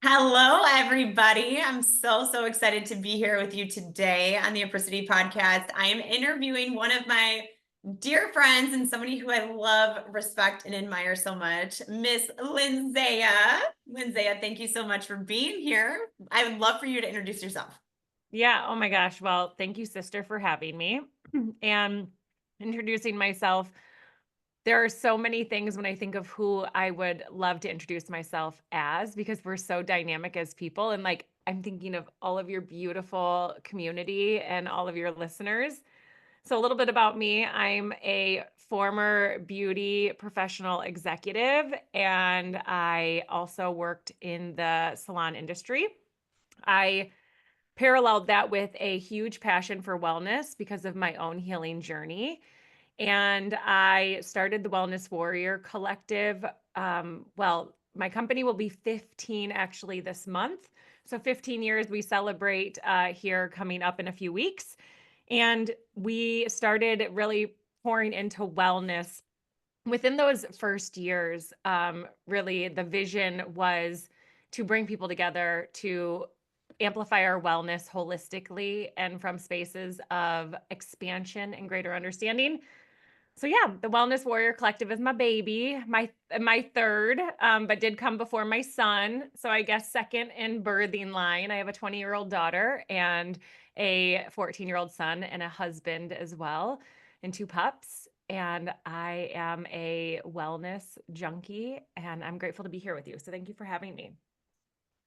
Hello, everybody. I'm so excited to be here with you today on the Apricity podcast. I am interviewing one of my dear friends and somebody who I love, respect, and admire so much, Miss Lindsaya. Lindsaya, thank you so much for being here. I would love for you to introduce yourself. Yeah. Oh my gosh. Well, thank you, sister, for having me and introducing myself. There are so many things when I think of who I would love to introduce myself as because we're so dynamic as people. And I'm thinking of all of your beautiful community and all of your listeners. So, a little bit about me. I'm a former beauty professional executive, and I also worked in the salon industry. I paralleled that with a huge passion for wellness because of my own healing journey. And I started the Wellness Warrior Collective. My company will be 15 actually this month. So 15 years we celebrate here coming up in a few weeks. And we started really pouring into wellness within those first years. Really, the vision was to bring people together to amplify our wellness holistically and from spaces of expansion and greater understanding. So yeah, the Wellness Warrior Collective is my baby, my third, but did come before my son. So I guess second in birthing line. I have a 20-year-old daughter and a 14-year-old son and a husband as well, and two pups. And I am a wellness junkie, and I'm grateful to be here with you. So thank you for having me.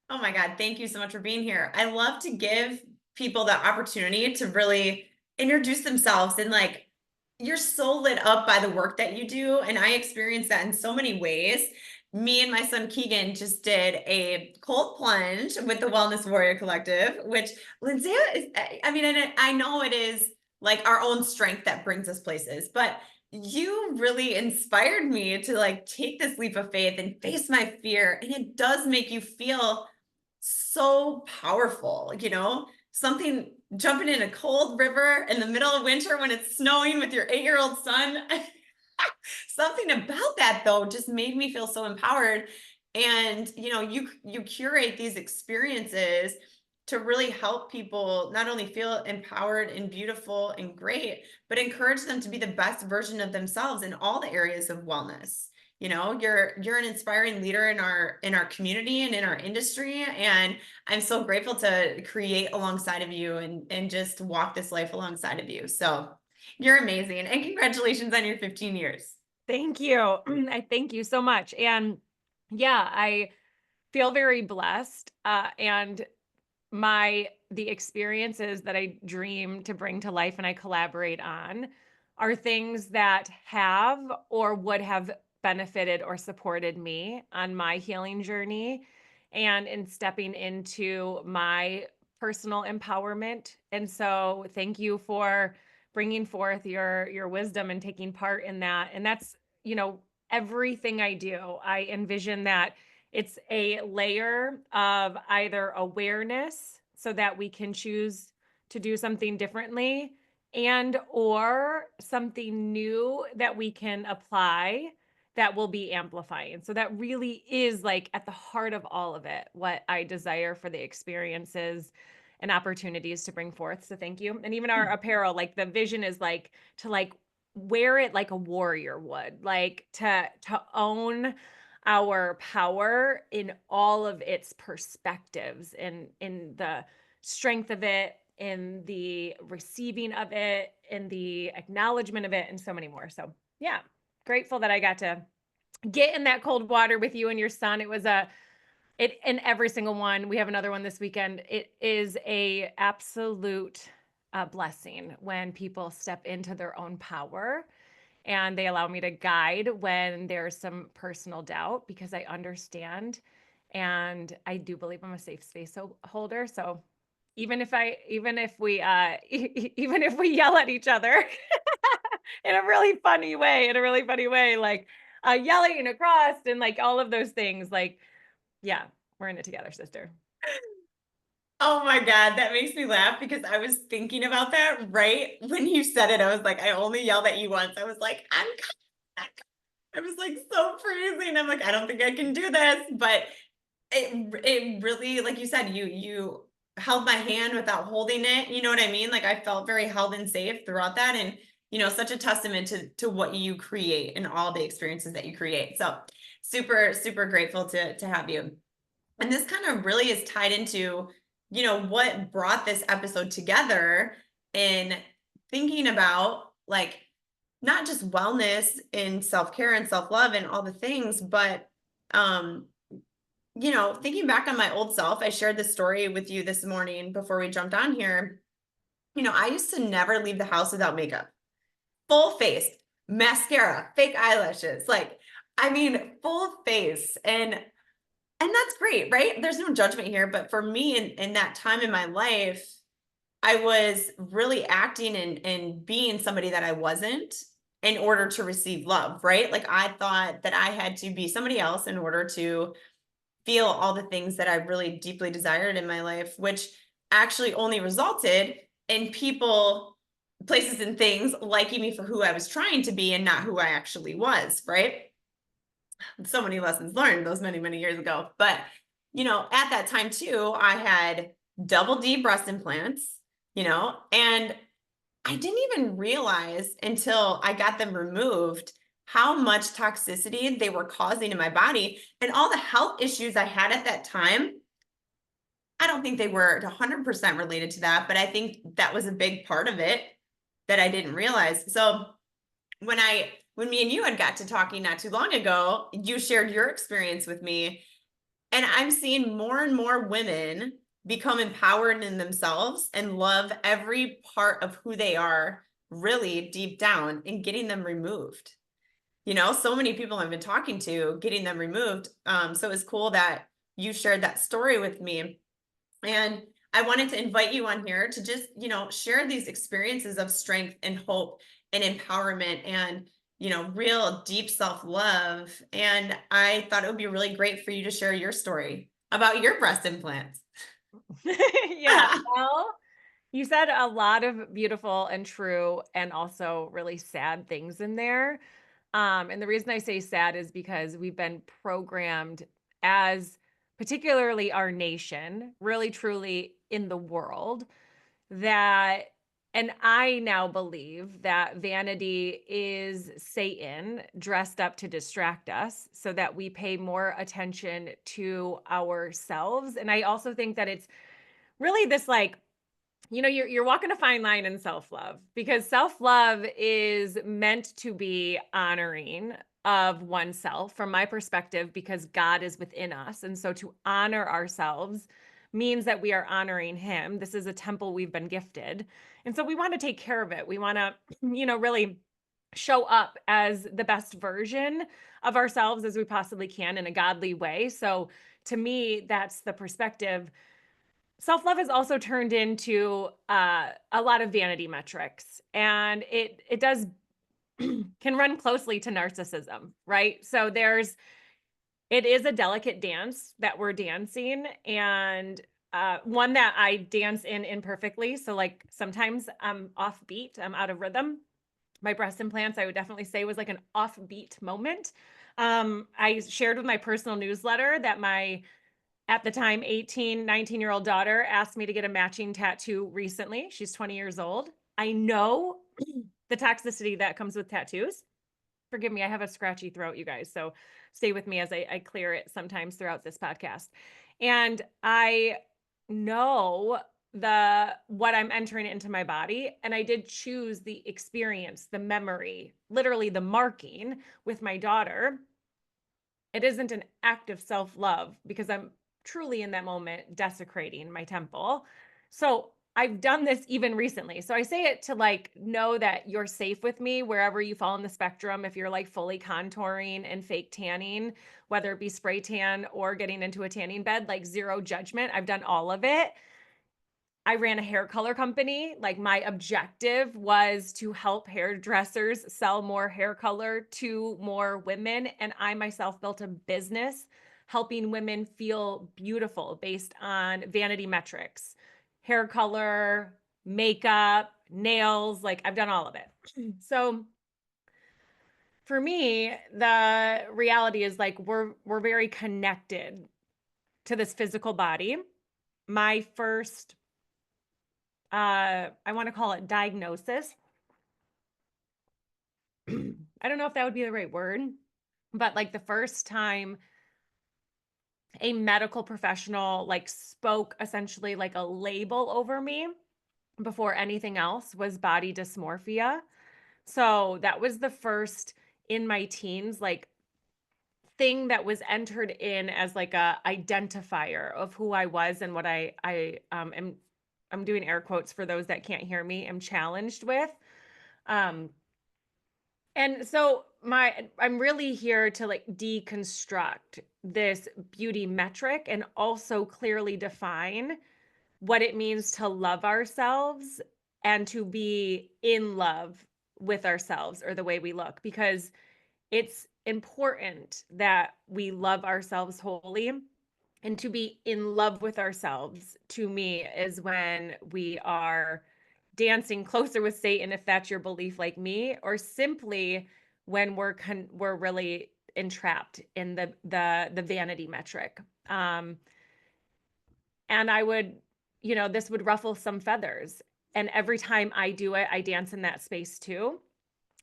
Oh my God, thank you so much for being here. I love to give people the opportunity to really introduce themselves and you're so lit up by the work that you do. And I experience that in so many ways. Me and my son Keegan just did a cold plunge with the Wellness Warrior Collective, which Lindsay is, I mean, and I know it is like our own strength that brings us places, but you really inspired me to take this leap of faith and face my fear. And it does make you feel so powerful, something jumping in a cold river in the middle of winter when it's snowing with your 8-year-old son. Something about that though just made me feel so empowered. And you curate these experiences to really help people not only feel empowered and beautiful and great, but encourage them to be the best version of themselves in all the areas of wellness. You're an inspiring leader in our community and in our industry, and I'm so grateful to create alongside of you and just walk this life alongside of you. So you're amazing, and congratulations on your 15 years. Thank you. I thank you so much. And yeah, I feel very blessed. And the experiences that I dream to bring to life and I collaborate on are things that have or would have benefited or supported me on my healing journey and in stepping into my personal empowerment. And so thank you for bringing forth your wisdom and taking part in that. And that's, you know, everything I do. I envision that it's a layer of either awareness so that we can choose to do something differently and or something new that we can apply that will be amplifying. So that really is like at the heart of all of it, what I desire for the experiences and opportunities to bring forth. So thank you. And even our apparel, like the vision is like to wear it like a warrior would, like to own our power in all of its perspectives and in the strength of it, in the receiving of it, in the acknowledgement of it, and so many more. So yeah, grateful that I got to get in that cold water with you and your son. It was it in every single one. We have another one this weekend. It is a absolute blessing when people step into their own power and they allow me to guide when there's some personal doubt because I understand and I do believe I'm a safe space holder. So even if we even if we yell at each other in a really funny way, yelling across and like all of those things, like, yeah, we're in it together, sister. Oh my God, that makes me laugh because I was thinking about that right when you said it. I was like, I only yelled at you once. I was like, I was like so freezing. I'm like, I don't think I can do this. But it really, like you said, you held my hand without holding it, you know what I mean? Like, I felt very held and safe throughout that, and, such a testament to what you create and all the experiences that you create. So, super, super grateful to have you. And this kind of really is tied into, what brought this episode together in thinking about, like, not just wellness and self-care and self-love and all the things, but um thinking back on my old self, I shared this story with you this morning before we jumped on here. I used to never leave the house without makeup, full face, mascara, fake eyelashes, like, I mean, full face. And that's great, right? There's no judgment here. But for me, in that time in my life, I was really acting and being somebody that I wasn't in order to receive love, right? Like, I thought that I had to be somebody else in order to feel all the things that I really deeply desired in my life, which actually only resulted in people, places, and things liking me for who I was trying to be and not who I actually was, right? So many lessons learned those many, many years ago. But, at that time too, I had double D breast implants, and I didn't even realize until I got them removed how much toxicity they were causing in my body and all the health issues I had at that time. I don't think they were 100% related to that, but I think that was a big part of it that I didn't realize. So when me and you had got to talking not too long ago, you shared your experience with me, and I'm seeing more and more women become empowered in themselves and love every part of who they are really deep down and getting them removed. So many people I've been talking to getting them removed. So it was cool that you shared that story with me. And I wanted to invite you on here to just, share these experiences of strength and hope and empowerment and, real deep self love. And I thought it would be really great for you to share your story about your breast implants. Yeah, well, you said a lot of beautiful and true and also really sad things in there. And the reason I say sad is because we've been programmed as particularly our nation, really truly in the world, that and I now believe that vanity is Satan dressed up to distract us so that we pay more attention to ourselves. And I also think that it's really this like you're walking a fine line in self-love because self-love is meant to be honoring of oneself from my perspective because God is within us. And so to honor ourselves means that we are honoring him. This is a temple we've been gifted. And so we want to take care of it. We want to, really show up as the best version of ourselves as we possibly can in a godly way. So to me, that's the perspective. Self-love has also turned into a lot of vanity metrics, and it does can run closely to narcissism, right? So it is a delicate dance that we're dancing, and one that I dance in imperfectly. So like sometimes I'm off beat, I'm out of rhythm. My breast implants, I would definitely say, was like an offbeat moment. I shared with my personal newsletter that my at the time 18, 19-year-old daughter asked me to get a matching tattoo recently. She's 20 years old. I know the toxicity that comes with tattoos. Forgive me, I have a scratchy throat, you guys. So stay with me as I clear it sometimes throughout this podcast. And I know the what I'm entering into my body. And I did choose the experience, the memory, literally the marking with my daughter. It isn't an act of self-love because I'm truly in that moment desecrating my temple. So I've done this even recently. So I say it to like know that you're safe with me wherever you fall in the spectrum. If you're like fully contouring and fake tanning, whether it be spray tan or getting into a tanning bed, like zero judgment. I've done all of it. I ran a hair color company. Like my objective was to help hairdressers sell more hair color to more women. And I myself built a business helping women feel beautiful based on vanity metrics, hair color, makeup, nails. Like I've done all of it. So for me, the reality is like we're very connected to this physical body. My first, I want to call it diagnosis. I don't know if that would be the right word, but like the first time a medical professional like spoke essentially like a label over me before anything else was body dysmorphia. So that was the first in my teens, like thing that was entered in as like a identifier of who I was and what I am I'm doing air quotes for those that can't hear me, am challenged with. Um and so I'm really here to like deconstruct this beauty metric and also clearly define what it means to love ourselves and to be in love with ourselves or the way we look, because it's important that we love ourselves wholly. And to be in love with ourselves, to me, is when we are dancing closer with Satan, if that's your belief like me, or simply when we're really entrapped in the vanity metric. And I would, this would ruffle some feathers. And every time I do it, I dance in that space too.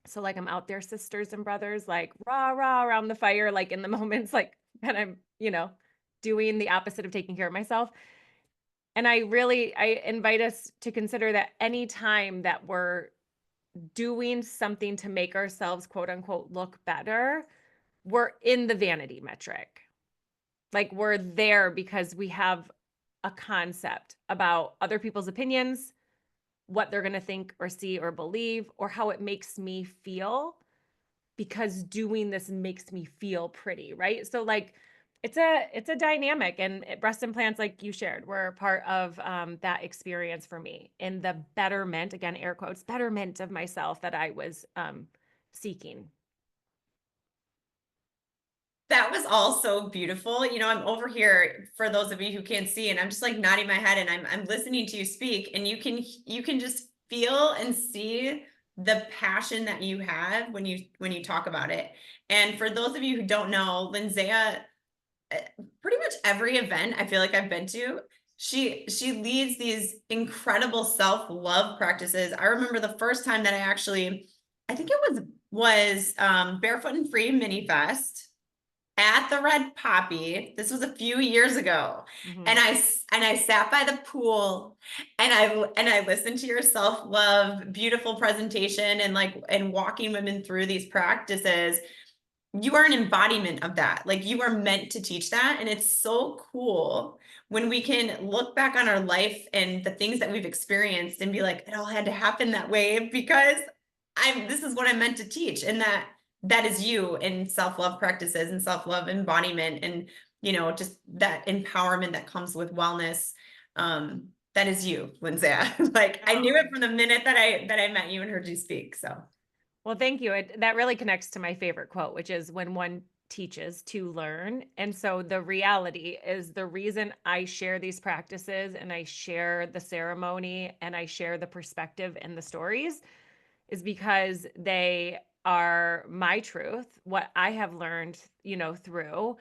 So like I'm out there, sisters and brothers, like rah rah around the fire, like in the moments like that I'm, doing the opposite of taking care of myself. And I invite us to consider that any time that we're doing something to make ourselves quote unquote look better, we're in the vanity metric. Like we're there because we have a concept about other people's opinions, what they're going to think or see or believe, or how it makes me feel, because doing this makes me feel pretty, right? So like it's a dynamic, and breast implants, like you shared, were part of that experience for me in the betterment, again air quotes, betterment of myself that I was seeking. That was all so beautiful. I'm over here for those of you who can't see, and I'm just like nodding my head and I'm listening to you speak, and you can just feel and see the passion that you have when you talk about it. And for those of you who don't know, Lindsaya, pretty much every event I feel like I've been to, she leads these incredible self-love practices. I remember the first time that I think it was Barefoot and Free Mini Fest at the Red Poppy. This was a few years ago. Mm-hmm. And I sat by the pool and I listened to your self-love, beautiful presentation and walking women through these practices. You are an embodiment of that. Like you are meant to teach that. And it's so cool when we can look back on our life and the things that we've experienced and be like, it all had to happen that way because this is what I'm meant to teach. And that is you in self-love practices and self-love embodiment and, just that empowerment that comes with wellness. That is you, Lindsay. Like I knew it from the minute that I met you and heard you speak. So. Well, thank you. That really connects to my favorite quote, which is when one teaches to learn. And so the reality is the reason I share these practices and I share the ceremony and I share the perspective and the stories is because they are my truth, what I have learned, through.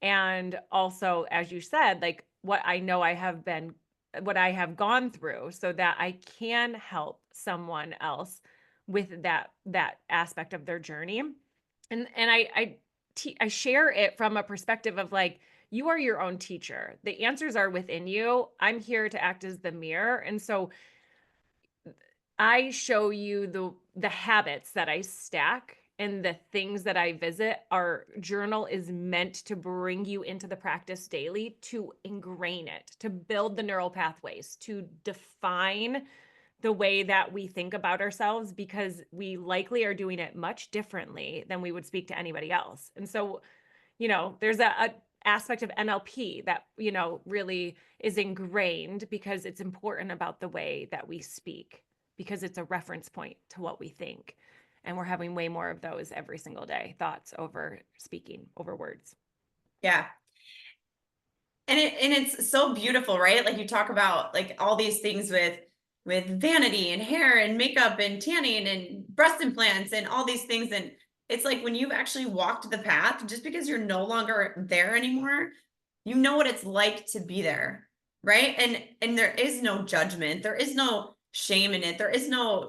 And also, as you said, like what I know what I have gone through so that I can help someone else with that aspect of their journey. And I share it from a perspective of like, you are your own teacher. The answers are within you. I'm here to act as the mirror. And so I show you the habits that I stack and the things that I visit. Our journal is meant to bring you into the practice daily, to ingrain it, to build the neural pathways, to define the way that we think about ourselves, because we likely are doing it much differently than we would speak to anybody else. And so, there's a aspect of NLP that, really is ingrained because it's important about the way that we speak, because it's a reference point to what we think. And we're having way more of those every single day, thoughts over speaking, over words. Yeah. And it's so beautiful, right? Like you talk about like all these things with vanity and hair and makeup and tanning and breast implants and all these things. And it's like when you've actually walked the path, just because you're no longer there anymore, You know what it's like to be there, right? And there is no judgment. There is no shame in it. There is no,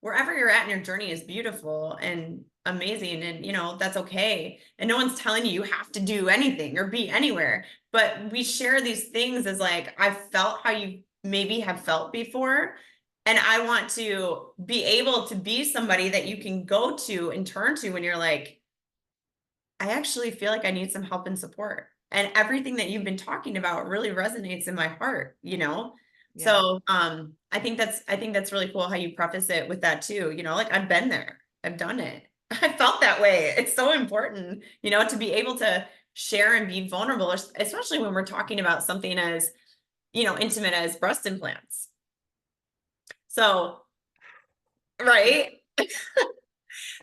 wherever you're at in your journey is beautiful and amazing and that's okay. And no one's telling you you have to do anything or be anywhere. But we share these things as like I've felt how you maybe have felt before. And I want to be able to be somebody that you can go to and turn to when you're like, I actually feel like I need some help and support. And everything that you've been talking about really resonates in my heart. Yeah. So I think that's really cool how you preface it with that too. Like I've been there. I've done it. I felt that way. It's so important, to be able to share and be vulnerable, especially when we're talking about something as, intimate as breast implants. So, Yeah. right?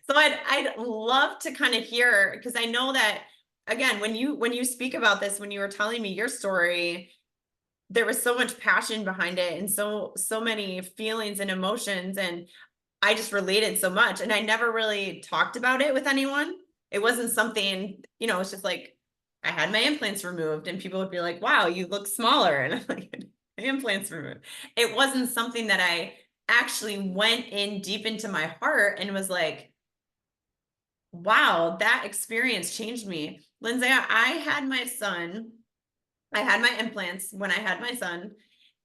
So I'd love to kind of hear because I know that again when you speak about this when you were telling me your story there was so much passion behind it and so many feelings and emotions and I just related so much and I never really talked about it with anyone. It wasn't something, it's just like I had my implants removed and people would be like, "Wow, you look smaller." And I'm like, "My implants removed." It wasn't something that I actually went in deep into my heart and was like, wow, that experience changed me. Lindsay, I had my implants when I had my son,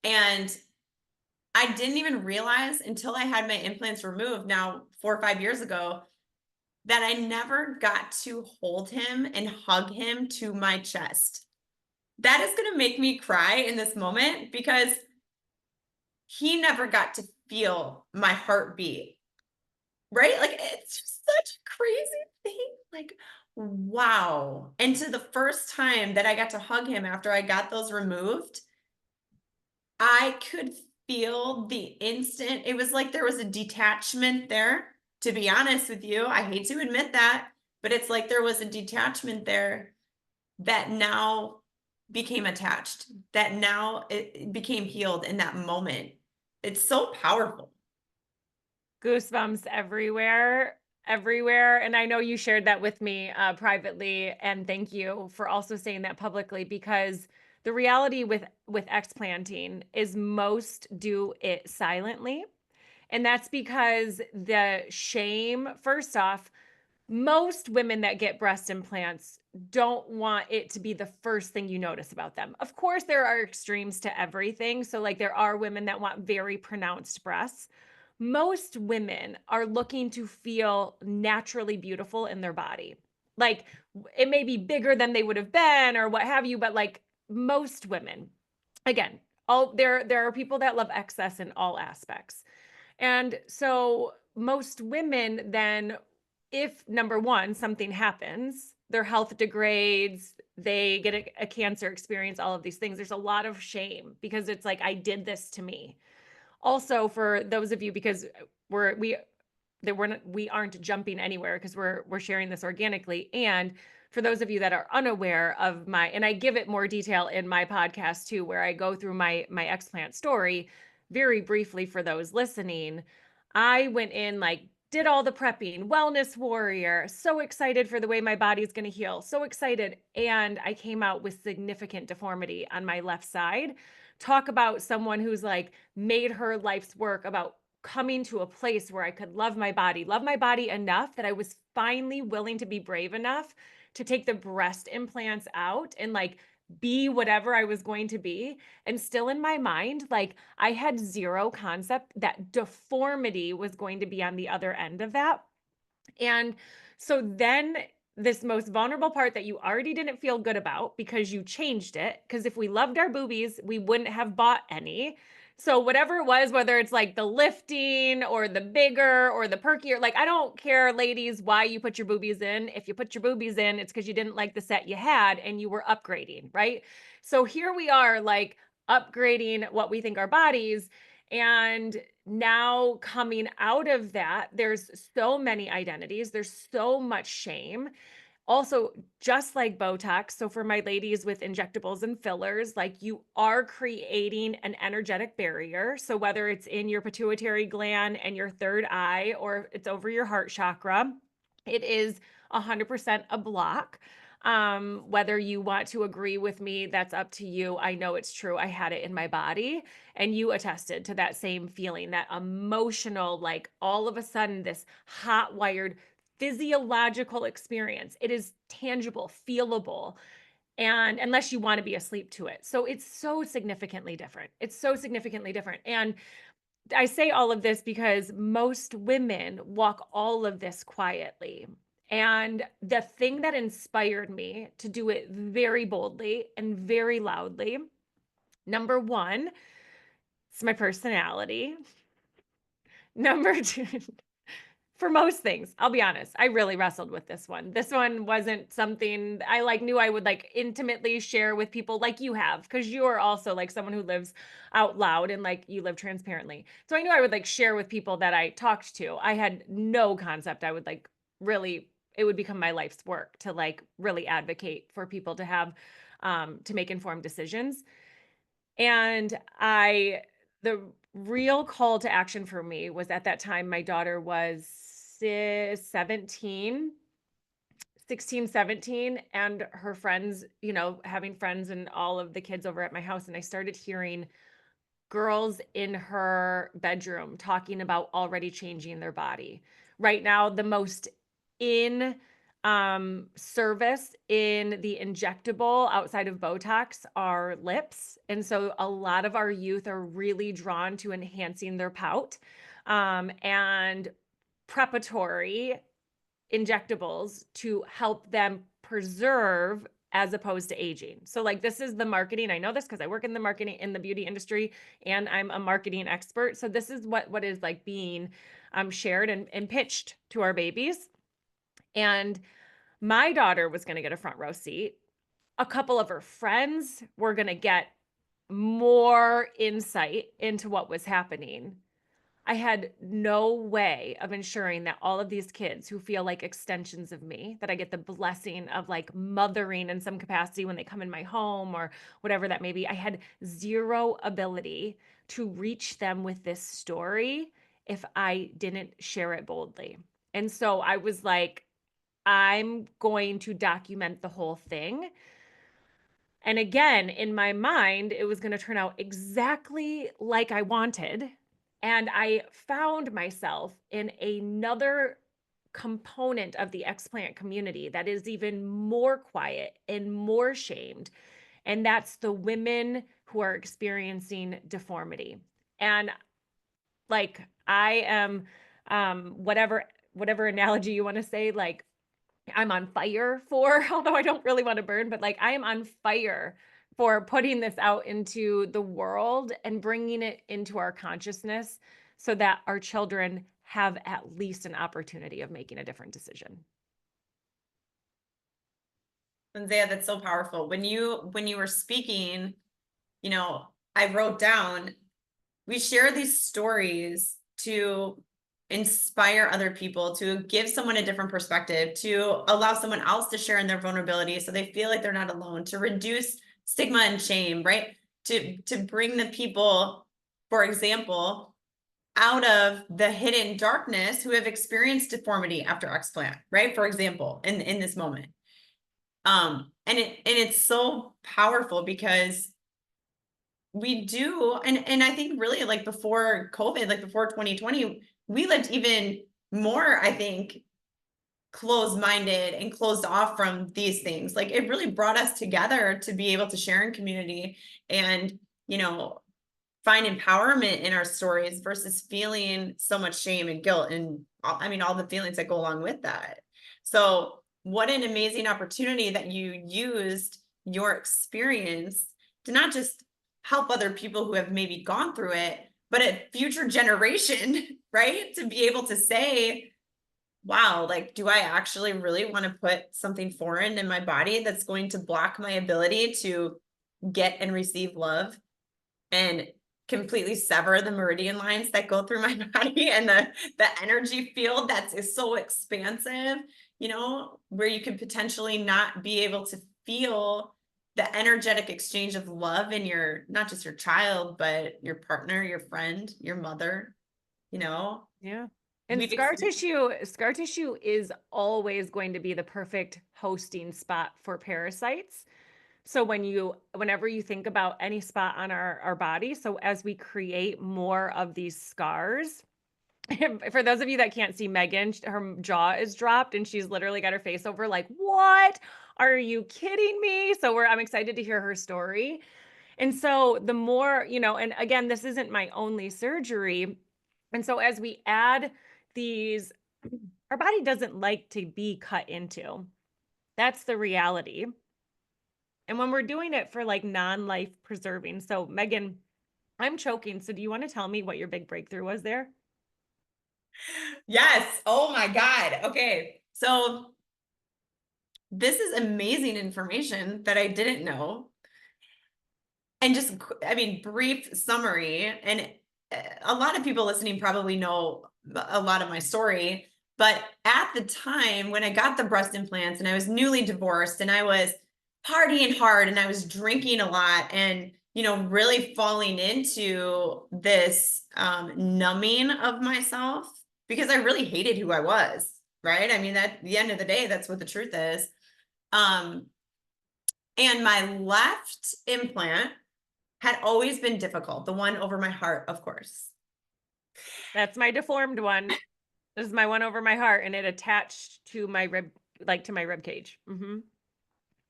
and I didn't even realize until I had my implants removed now 4 or 5 years ago that I never got to hold him and hug him to my chest. That is going to make me cry in this moment because he never got to feel my heartbeat. Right? Like, it's just such a crazy thing. Like, wow. And to the first time that I got to hug him after I got those removed, I could feel the instant it was like there was a detachment there, to be honest with you. I hate to admit that, but it's like there was a detachment there that now became attached, that now it became healed in that moment. It's so powerful. Goosebumps everywhere, everywhere. And I know you shared that with me privately, and thank you for also saying that publicly because the reality with explanting is most do it silently. And that's because the shame, first off, most women that get breast implants don't want it to be the first thing you notice about them. Of course, there are extremes to everything. So, like, there are women that want very pronounced breasts. Most women are looking to feel naturally beautiful in their body. Like, it may be bigger than they would have been or what have you, but like most women, again, all there are people that love excess in all aspects. And so most women then, if number one, something happens, their health degrades, they get a cancer experience, all of these things, there's a lot of shame because it's like, I did this to me. Also, for those of you, because we that we aren't jumping anywhere because we're sharing this organically. And for those of you that are unaware of my, and I give it more detail in my podcast too, where I go through my explant story very briefly for those listening. I went in like did all the prepping, wellness warrior, so excited for the way my body's going to heal, so excited. And I came out with significant deformity on my left side. Talk about someone who's like made her life's work about coming to a place where I could love my body enough that I was finally willing to be brave enough to take the breast implants out and like be whatever I was going to be. And still in my mind, like I had zero concept that deformity was going to be on the other end of that. And so then this most vulnerable part that you already didn't feel good about because you changed it. Because if we loved our boobies, we wouldn't have bought any. So whatever it was, whether it's like the lifting or the bigger or the perkier, like I don't care, ladies, why you put your boobies in. If you put your boobies in, it's because you didn't like the set you had and you were upgrading, right? So here we are, like upgrading what we think our bodies. And now coming out of that, there's so many identities, there's so much shame. Also, just like Botox, so for my ladies with injectables and fillers, like you are creating an energetic barrier. So whether it's in your pituitary gland and your third eye or it's over your heart chakra, it is 100% a block. Whether you want to agree with me, that's up to you. I know it's true. I had it in my body, and you attested to that same feeling, that emotional, like all of a sudden, this hot wired physiological experience. It is tangible, feelable, and unless you want to be asleep to it. So it's so significantly different. It's so significantly different. And I say all of this because most women walk all of this quietly. And the thing that inspired me to do it very boldly and very loudly, number one, it's my personality. Number two, for most things, I'll be honest, I really wrestled with this one. This one wasn't something I like knew I would like intimately share with people like you have, because you're also like someone who lives out loud and like you live transparently. So I knew I would like share with people that I talked to. I had no concept I would like really, it would become my life's work to like really advocate for people to have to make informed decisions. And the real call to action for me was at that time, my daughter was 17, 16, 17, and her friends, you know, having friends and all of the kids over at my house. And I started hearing girls in her bedroom talking about already changing their body. Right now, the most in service in the injectable outside of Botox are lips. And so a lot of our youth are really drawn to enhancing their pout and preparatory injectables to help them preserve as opposed to aging. So like this is the marketing. I know this because I work in the marketing in the beauty industry and I'm a marketing expert. So this is what is like being shared and pitched to our babies. And my daughter was going to get a front row seat. A couple of her friends were going to get more insight into what was happening. I had no way of ensuring that all of these kids who feel like extensions of me, that I get the blessing of like mothering in some capacity when they come in my home or whatever that may be, I had zero ability to reach them with this story if I didn't share it boldly. And so I was like, I'm going to document the whole thing. And again, in my mind, it was going to turn out exactly like I wanted. And I found myself in another component of the explant community that is even more quiet and more shamed. And that's the women who are experiencing deformity. And like I am whatever analogy you want to say, like I'm on fire for, although I don't really want to burn, but like I am on fire for putting this out into the world and bringing it into our consciousness so that our children have at least an opportunity of making a different decision. Lindsaya, that's so powerful. When you were speaking, I wrote down, we share these stories to inspire other people, to give someone a different perspective, to allow someone else to share in their vulnerability so they feel like they're not alone, to reduce stigma and shame, right? To bring the people, for example, out of the hidden darkness who have experienced deformity after explant, right? For example, in this moment. And it's so powerful because we do, and I think really like before COVID, like before 2020, we lived even more, I think, closed-minded and closed off from these things. Like it really brought us together to be able to share in community and, find empowerment in our stories versus feeling so much shame and guilt and I mean all the feelings that go along with that. So what an amazing opportunity that you used your experience to not just help other people who have maybe gone through it, but a future generation, right? To be able to say, wow, like, do I actually really want to put something foreign in my body that's going to block my ability to get and receive love and completely sever the meridian lines that go through my body and the energy field that's is so expansive, where you could potentially not be able to feel the energetic exchange of love in your not just your child, but your partner, your friend, your mother, you know? Yeah. And we've experienced. scar tissue is always going to be the perfect hosting spot for parasites. So whenever you think about any spot on our body, so as we create more of these scars, for those of you that can't see Megan, her jaw is dropped and she's literally got her face over like, what? Are you kidding me? So I'm excited to hear her story. And so the more, and again, this isn't my only surgery. And so as we add these, our body doesn't like to be cut into. That's the reality. And when we're doing it for like non-life preserving. So Megan, I'm choking. So do you want to tell me what your big breakthrough was there? Yes. Oh my God. Okay. So this is amazing information that I didn't know. And just, I mean, brief summary. And a lot of people listening probably know a lot of my story. But at the time when I got the breast implants and I was newly divorced and I was partying hard and I was drinking a lot and, really falling into this numbing of myself because I really hated who I was. Right. I mean, at the end of the day, that's what the truth is. Um, and my left implant had always been difficult. The one over my heart, of course. That's my deformed one. This is my one over my heart, and it attached to my rib, like to my rib cage.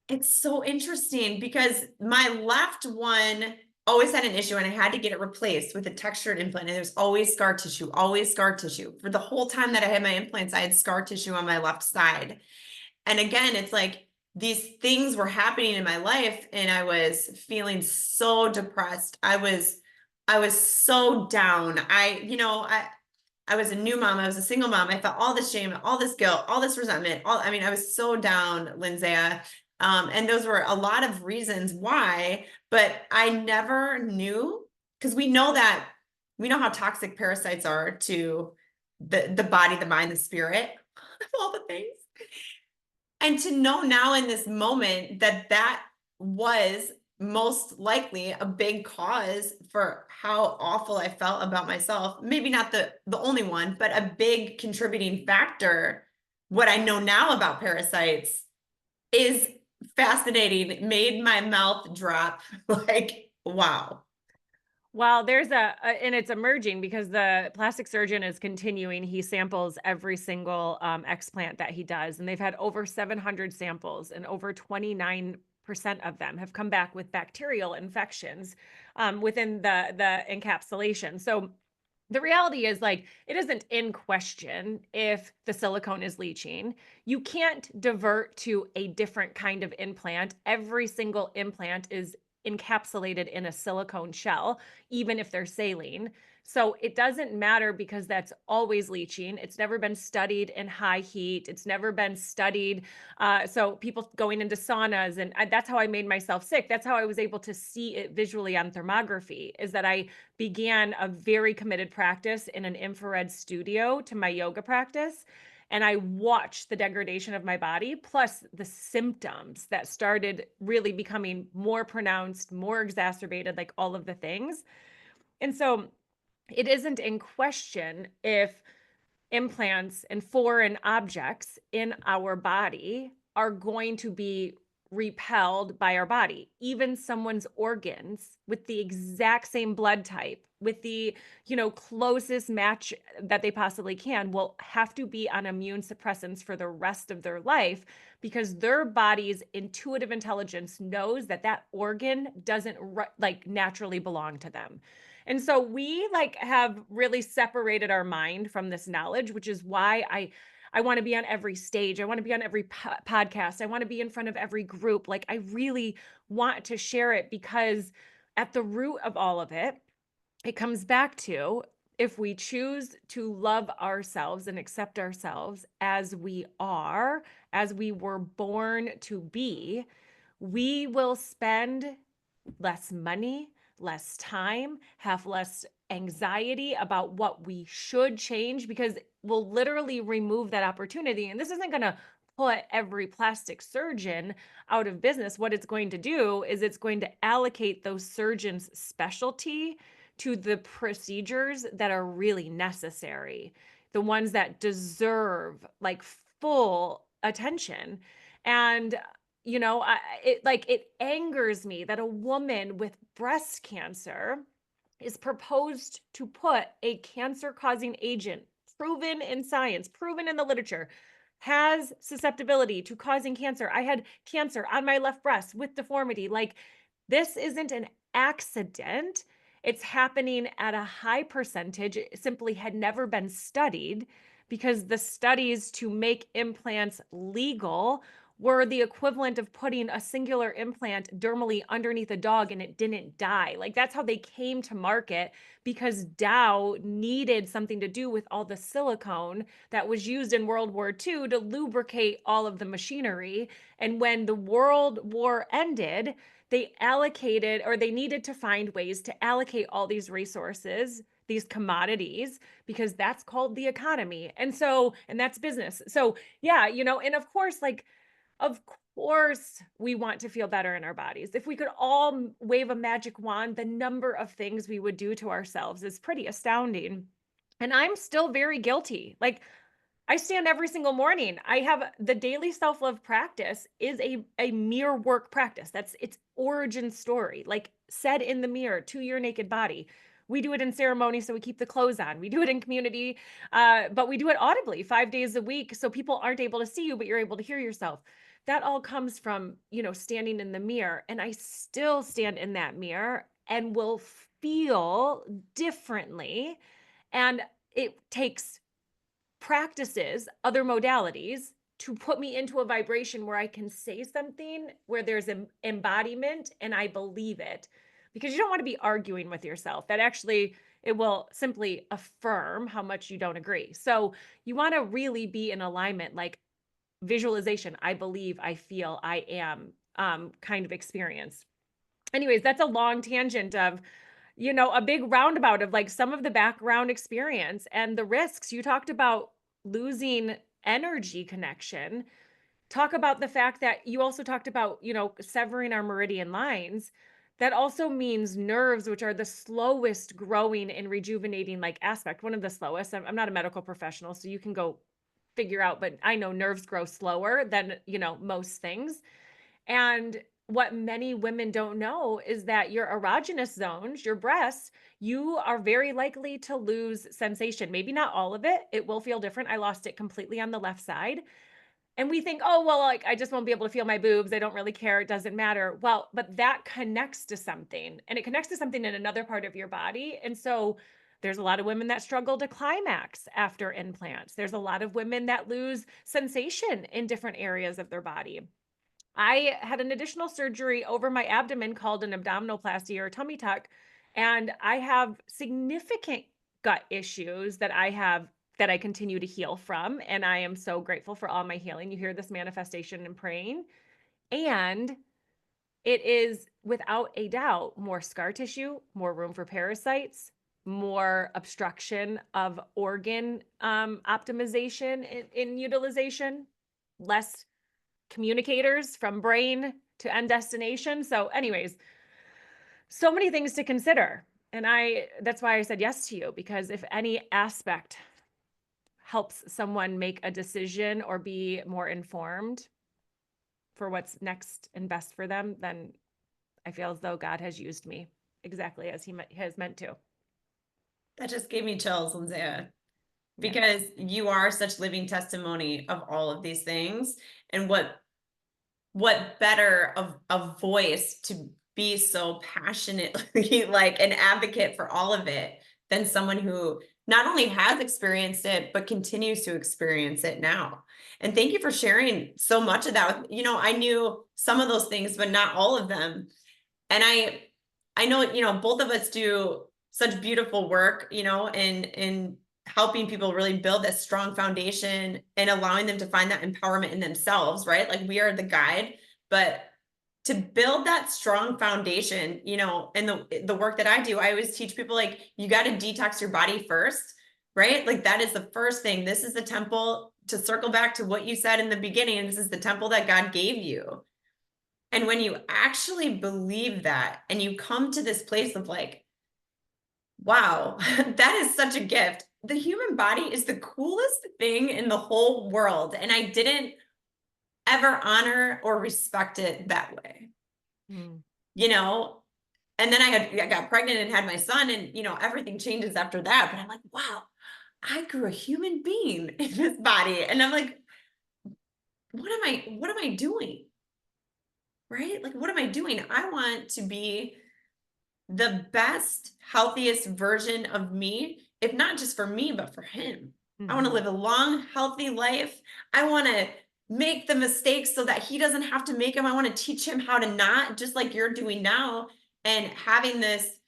It's so interesting because my left one always had an issue and I had to get it replaced with a textured implant. And there's always scar tissue, always scar tissue. For the whole time that I had my implants, I had scar tissue on my left side. And again, it's like these things were happening in my life and I was feeling so depressed. I was so down. I was a new mom. I was a single mom. I felt all this shame, all this guilt, all this resentment. I mean, I was so down, Lindsaya. And those were a lot of reasons why, but I never knew because we know how toxic parasites are to the body, the mind, the spirit, all the things. And to know now in this moment that was most likely a big cause for how awful I felt about myself. Maybe not the only one, but a big contributing factor. What I know now about parasites is fascinating. It made my mouth drop like, wow. Well, and it's emerging because the plastic surgeon is continuing. He samples every single explant that he does, and they've had over 700 samples, and over 29% of them have come back with bacterial infections within the encapsulation. So the reality is like it isn't in question if the silicone is leaching. You can't divert to a different kind of implant. Every single implant is encapsulated in a silicone shell, even if they're saline. So it doesn't matter because that's always leaching. It's never been studied in high heat. It's never been studied. So people going into saunas, and that's how I made myself sick. That's how I was able to see it visually on thermography, is that I began a very committed practice in an infrared studio to my yoga practice. And I watched the degradation of my body, plus the symptoms that started really becoming more pronounced, more exacerbated, like all of the things. And so it isn't in question if implants and foreign objects in our body are going to be repelled by our body. Even someone's organs with the exact same blood type, with the, closest match that they possibly can, will have to be on immune suppressants for the rest of their life because their body's intuitive intelligence knows that that organ doesn't like naturally belong to them. And so we like have really separated our mind from this knowledge, which is why I want to be on every stage. I want to be on every podcast. I want to be in front of every group. Like I really want to share it because at the root of all of it, it comes back to if we choose to love ourselves and accept ourselves as we are, as we were born to be, we will spend less money, less time, have less anxiety about what we should change because we'll literally remove that opportunity. And this isn't going to put every plastic surgeon out of business. What it's going to do is it's going to allocate those surgeons' specialty to the procedures that are really necessary. the ones that deserve like full attention. And it angers me that a woman with breast cancer is proposed to put a cancer causing agent, proven in science, proven in the literature, has susceptibility to causing cancer. I had cancer on my left breast with deformity. Like, this isn't an accident. It's happening at a high percentage. It simply had never been studied because the studies to make implants legal were the equivalent of putting a singular implant dermally underneath a dog and it didn't die. Like, that's how they came to market, because Dow needed something to do with all the silicone that was used in World War II to lubricate all of the machinery. And when the World War ended, they allocated, or they needed to find ways to allocate all these resources, these commodities, because that's called the economy. And that's business. So yeah, and of course, we want to feel better in our bodies. If we could all wave a magic wand, the number of things we would do to ourselves is pretty astounding. And I'm still very guilty. Like, I stand every single morning. I have the daily self-love practice is a mirror work practice. That's its origin story, like said in the mirror to your naked body. We do it in ceremony, so we keep the clothes on. We do it in community, but we do it audibly 5 days a week, so people aren't able to see you, but you're able to hear yourself. That all comes from, standing in the mirror. And I still stand in that mirror and will feel differently. And it takes practices, other modalities, to put me into a vibration where I can say something where there's an embodiment and I believe it. Because you don't want to be arguing with yourself. That actually, it will simply affirm how much you don't agree. So you want to really be in alignment, like visualization. I believe, I feel, I am, kind of experience. Anyways, that's a long tangent of a big roundabout of like some of the background experience and the risks. You talked about losing energy connection. Talk about the fact that you also talked about, severing our meridian lines. That also means nerves, which are the slowest growing and rejuvenating like aspect, one of the slowest. I'm not a medical professional, so you can go figure out, but I know nerves grow slower than, most things. And what many women don't know is that your erogenous zones, your breasts, you are very likely to lose sensation. Maybe not all of it. It will feel different. I lost it completely on the left side. And we think, oh, well, like I just won't be able to feel my boobs. I don't really care. It doesn't matter. Well, but that connects to something, and it connects to something in another part of your body. And so there's a lot of women that struggle to climax after implants. There's a lot of women that lose sensation in different areas of their body. I had an additional surgery over my abdomen called an abdominoplasty or a tummy tuck. And I have significant gut issues that I continue to heal from. And I am so grateful for all my healing. You hear this manifestation and praying. And it is without a doubt more scar tissue, more room for parasites, more obstruction of organ optimization in utilization, less communicators from brain to end destination. So anyways, so many things to consider. And that's why I said yes to you, because if any aspect helps someone make a decision or be more informed for what's next and best for them, then I feel as though God has used me exactly as he has meant to. That just gave me chills, Lindsaya, Yeah. because you are such living testimony of all of these things. And what better of a voice to be so passionately like an advocate for all of it than someone who not only has experienced it but continues to experience it now. And thank you for sharing so much of that. I knew some of those things but not all of them. And I know, both of us do such beautiful work, in helping people really build a strong foundation and allowing them to find that empowerment in themselves, right? Like, we are the guide, but to build that strong foundation, and the work that I do, I always teach people, like, you got to detox your body first, right? Like, that is the first thing. This is the temple, to circle back to what you said in the beginning. This is the temple that God gave you. And when you actually believe and you come to this place of like, wow, that is such a gift. the human body is the coolest thing in the whole world, and I didn't ever honor or respect it that way, Mm. you know? And then I got pregnant and had my son, and, everything changes after that, but I'm like, "Wow, I grew a human being in this body," and I'm like, what am I doing?" Right? Like, what am I doing? I want to be the best, healthiest version of me, if not just for me, but for him. I want to Mhm. live a long, healthy life. I want to make the mistakes so that he doesn't have to make them. I want to teach him how to not, just like you're doing now. And having this,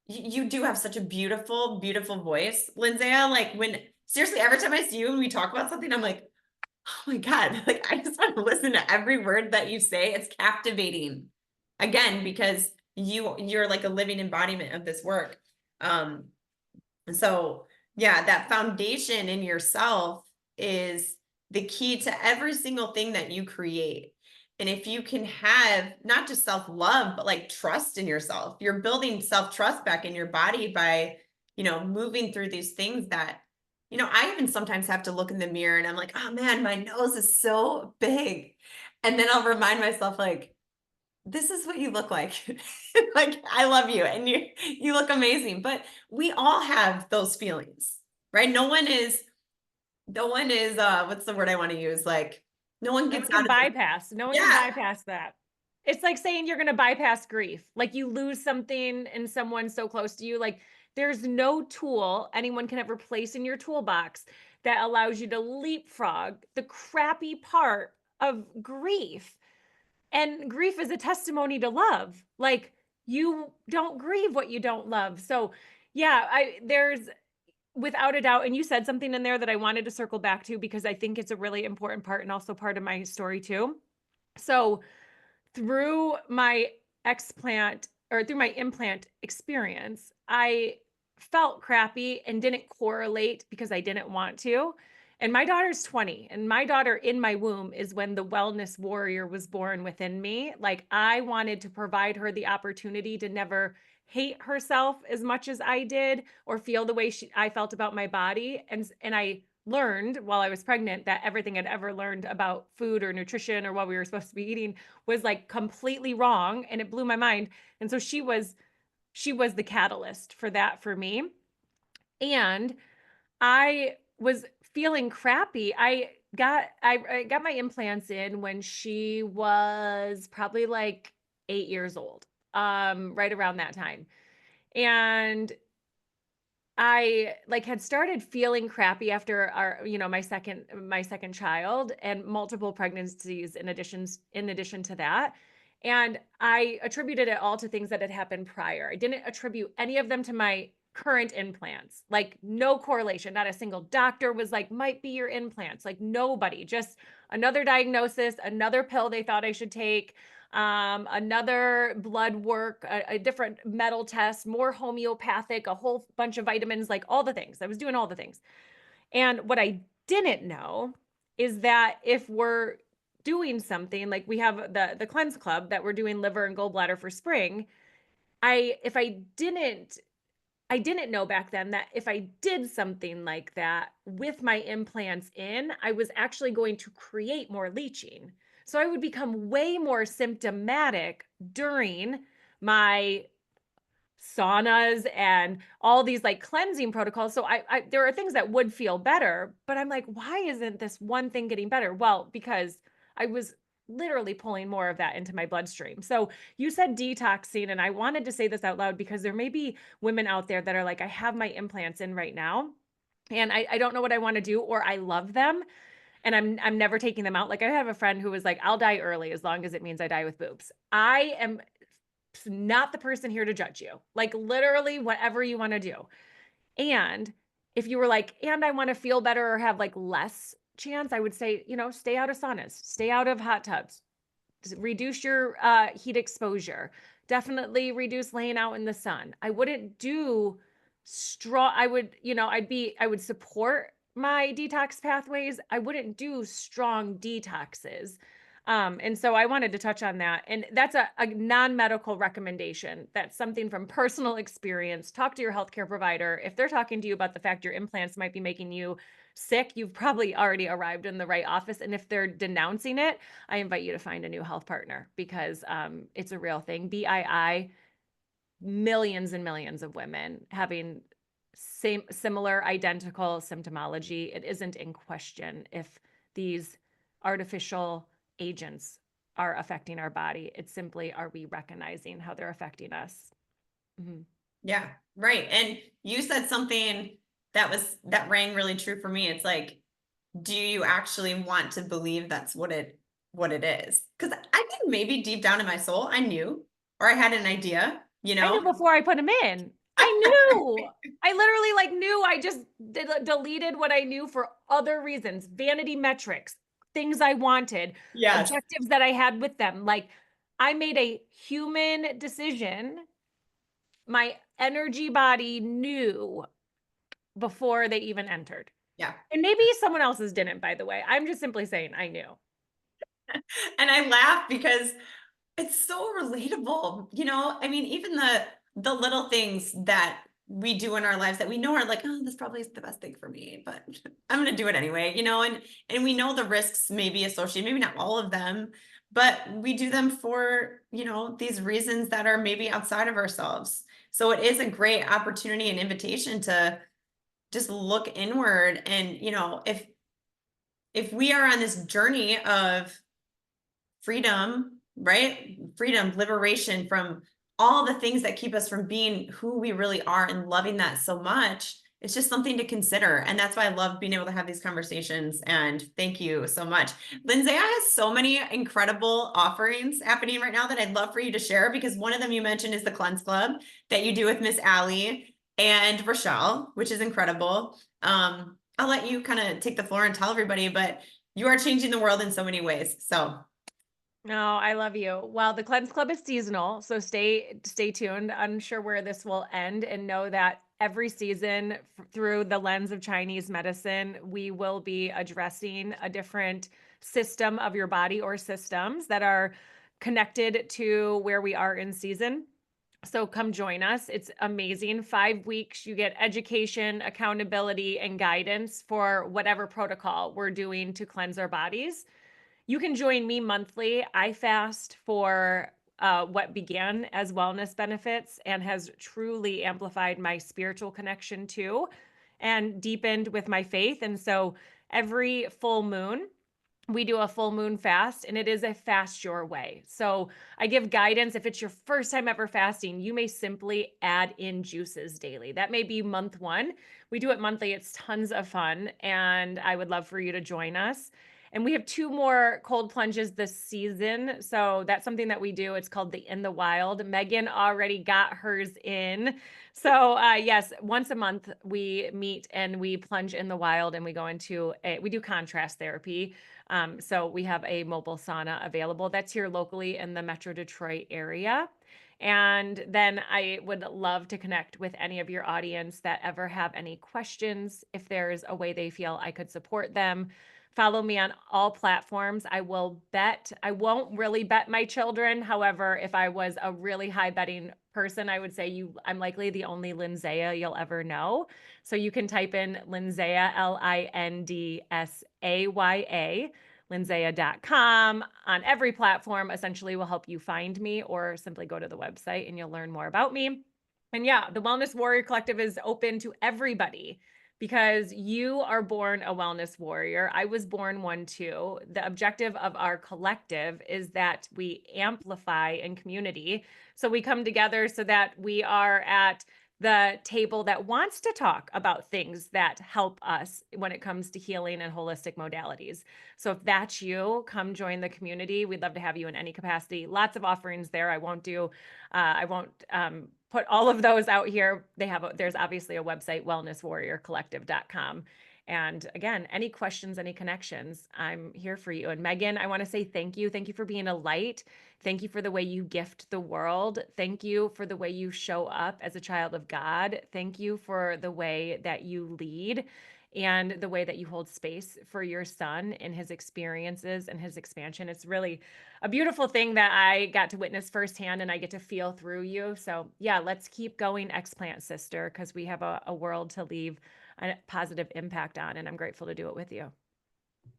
you do have such a beautiful, beautiful voice, Lindsaya. Like, when seriously, every time I see you and we talk about something, I'm like, oh my God, like I just want to listen to every word that you say. It's captivating. Again, because you're like a living embodiment of this work. Um, and so, yeah, that foundation in yourself is the key to every single thing that you create. And if you can have not just self love, but like trust in yourself, you're building self trust back in your body by, moving through these things that, I even sometimes have to look in the mirror and I'm like, oh man, my nose is so big. And then I'll remind myself, like, this is what you look like. Like, I love you and you look amazing. But we all have those feelings, right? No one is what's the word I want to use? Like, no one No gets one out can of the bypass. No one can yeah. bypass that. It's like saying you're gonna bypass grief. Like you lose something in someone so close to you. Like there's no tool anyone can ever place in your toolbox that allows you to leapfrog the crappy part of grief. And grief is a testimony to love. Like you don't grieve what you don't love. So yeah, there's without a doubt, and you said something in there that I wanted to circle back to because I think it's a really important part and also part of my story too. So, through my explant or through my implant experience, I felt crappy and didn't correlate because I didn't want to. And my daughter's 20, and my daughter in my womb is when the wellness warrior was born within me. Like, I wanted to provide her the opportunity to never hate herself as much as I did or feel the way I felt about my body. And I learned while I was pregnant that everything I'd ever learned about food or nutrition or what we were supposed to be eating was like completely wrong, and it blew my mind. And so she was the catalyst for that for me. And I was feeling crappy. I got my implants in when she was probably like 8 years old. Right around that time. And I like had started feeling crappy after my second child and multiple pregnancies in addition to that. And I attributed it all to things that had happened prior. I didn't attribute any of them to my current implants. Like no correlation. Not a single doctor was like might be your implants. Like nobody. Just another diagnosis, another pill they thought I should take, another blood work, a different metal test, more homeopathic, a whole bunch of vitamins, like all the things. I was doing all the things. And what I didn't know is that if we're doing something like we have the cleanse club that we're doing liver and gallbladder for spring, if I didn't know back then that if I did something like that with my implants in, I was actually going to create more leaching. So I would become way more symptomatic during my saunas and all these like cleansing protocols. So there are things that would feel better, but I'm like, why isn't this one thing getting better? Well, because I was literally pulling more of that into my bloodstream. So you said detoxing, and I wanted to say this out loud because there may be women out there that are like, I have my implants in right now. And I don't know what I want to do, or I love them and I'm never taking them out. Like I have a friend who was like, I'll die early as long as it means I die with boobs. I am not the person here to judge you. Like literally whatever you want to do. And if you were like, and I want to feel better or have like less chance, I would say, stay out of saunas, stay out of hot tubs, reduce your heat exposure, definitely reduce laying out in the sun. I wouldn't do strong, I would support my detox pathways. I wouldn't do strong detoxes. And so I wanted to touch on that. And that's a non-medical recommendation. That's something from personal experience. Talk to your healthcare provider. If they're talking to you about the fact your implants might be making you sick, you've probably already arrived in the right office. And if they're denouncing it, I invite you to find a new health partner because it's a real thing. BII, millions and millions of women having similar identical symptomology. It isn't in question if these artificial agents are affecting our body. It's simply, are we recognizing how they're affecting us? Mhm. Yeah, right. And you said something that rang really true for me. It's like, do you actually want to believe that's what it is? Because I think maybe deep down in my soul, I knew or I had an idea, you I know? knew before I put them in. I knew. I literally like knew. I just deleted what I knew for other reasons, vanity metrics, things I wanted, Yes. objectives that I had with them. Like I made a human decision. My energy body knew before they even entered. Yeah. And maybe someone else's didn't, by the way. I'm just simply saying I knew. And I laugh because it's so relatable, I mean, even the little things that we do in our lives that we know are like, oh, this probably is the best thing for me, but I'm gonna do it anyway, and we know the risks may be associated, maybe not all of them, but we do them for, these reasons that are maybe outside of ourselves. So it is a great opportunity and invitation to just look inward and, if we are on this journey of freedom, right? Freedom, liberation from all the things that keep us from being who we really are and loving that so much. It's just something to consider. And that's why I love being able to have these conversations. And thank you so much. Lindsay has so many incredible offerings happening right now that I'd love for you to share because one of them you mentioned is the Cleanse Club that you do with Miss Allie and Rochelle, which is incredible. I'll let you kind of take the floor and tell everybody, but you are changing the world in so many ways. So No, I love you. Well, the Cleanse Club is seasonal, so stay tuned. Unsure where this will end, and know that every season, through the lens of Chinese medicine, we will be addressing a different system of your body or systems that are connected to where we are in season. So come join us. It's amazing. 5 weeks, you get education, accountability, and guidance for whatever protocol we're doing to cleanse our bodies. You can join me monthly. I fast for what began as wellness benefits and has truly amplified my spiritual connection too, and deepened with my faith. And so every full moon, we do a full moon fast, and it is a fast your way. So I give guidance. If it's your first time ever fasting, you may simply add in juices daily. That may be month one. We do it monthly. It's tons of fun, and I would love for you to join us. And we have 2 more cold plunges this season. So that's something that we do. It's called the In the Wild. Meghan already got hers in. So yes, once a month we meet and we plunge in the wild, and we go into we do contrast therapy. So we have a mobile sauna available that's here locally in the Metro Detroit area. And then I would love to connect with any of your audience that ever have any questions. If there's a way they feel I could support them, follow me on all platforms. I won't really bet my children. However, if I was a really high betting person, I would say I'm likely the only Lindsaya you'll ever know. So you can type in Lindsaya, Lindsaya, Lindsaya.com on every platform. Essentially will help you find me, or simply go to the website and you'll learn more about me. And yeah, the Wellness Warrior Collective is open to everybody because you are born a wellness warrior. I was born one too. The objective of our collective is that we amplify in community. So we come together so that we are at the table that wants to talk about things that help us when it comes to healing and holistic modalities. So if that's you, come join the community. We'd love to have you in any capacity. Lots of offerings there. I won't put all of those out here. There's obviously a website, wellnesswarriorcollective.com. And again, any questions, any connections, I'm here for you. And Meghan, I want to say thank you. Thank you for being a light. Thank you for the way you gift the world. Thank you for the way you show up as a child of God. Thank you for the way that you lead. and the way that you hold space for your son and his experiences and his expansion. It's really a beautiful thing that I got to witness firsthand and I get to feel through you. So, yeah, let's keep going, explant sister, because we have a world to leave a positive impact on. And I'm grateful to do it with you.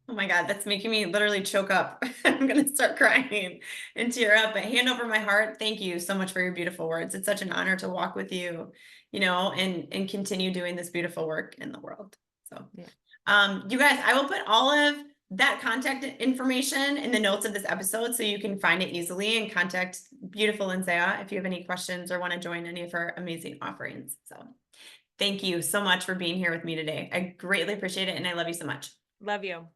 Oh my God, that's making me literally choke up. I'm gonna start crying and tear up, but hand over my heart, thank you so much for your beautiful words. It's such an honor to walk with you, and continue doing this beautiful work in the world. So, Yeah. you guys, I will put all of that contact information in the notes of this episode so you can find it easily and contact beautiful Lindsaya if you have any questions or want to join any of her amazing offerings. So, thank you so much for being here with me today. I greatly appreciate it and I love you so much. Love you.